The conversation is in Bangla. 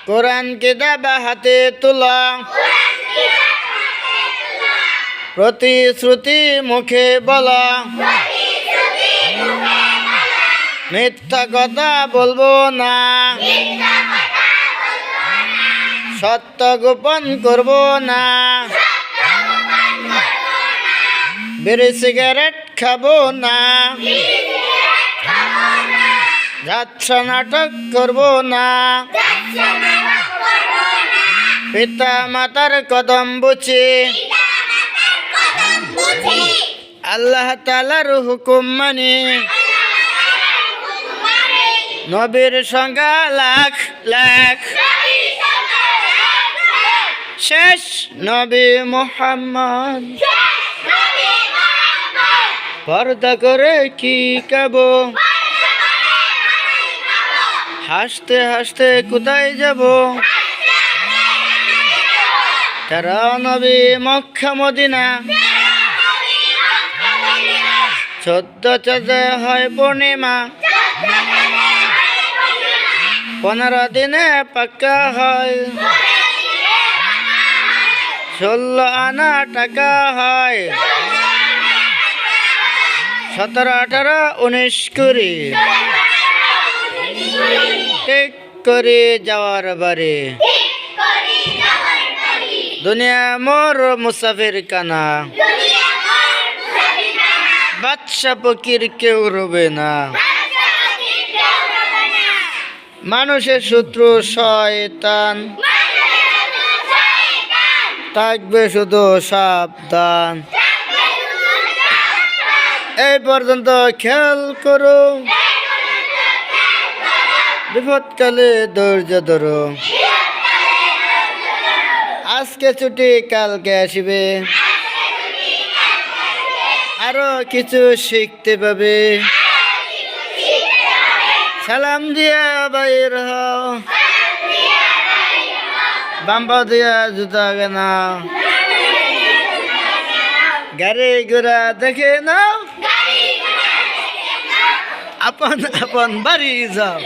কোরআন কিতাব হাতে তুলা, প্রতিশ্রুতি মুখে বলা, মিথ্যা কথা বলবো না, সত্য গোপন করব না, বিড়ি সিগারেট খাবো না, যাত্রা নাটক করব না, পিতা মাতার কদম বুঝি, আল্লাহ তাআলার হুকুম মানি, নবীর সংখ্যা লাখ লাখ, শেষ নবী মুহাম্মদ, পর্দা করে কি খাবো, হাসতে হাসতে কোথায় যাব, তারা নবী মক্কা মদিনা, 14 চাঁদে হয় পূর্ণিমা, 15 দিনে পাক্কা হয়, 16 আনা টাকা হয়, 17, 18, 19 কুড়ি, ঠিক করে যাওয়ার বারে, দুনিয়া মোর মুসাফির কানা, বাদশা ফকির কেউ রবে না, মানুষের শত্রু শয়তান, থাকবে শুধু সাবধান। এই পর্যন্ত খেয়াল করো, বিপদকালে ধৈর্য ধরো, আজকে ছুটি কালকে আসবে, আরো কিছু শিখতে পাবে, সালাম দিয়া বাইর হও, বাম্পা দিয়া জুতা কেনা, গাড়ি ঘোড়া দেখে নাও, আপন আপন বাড়ি যাও।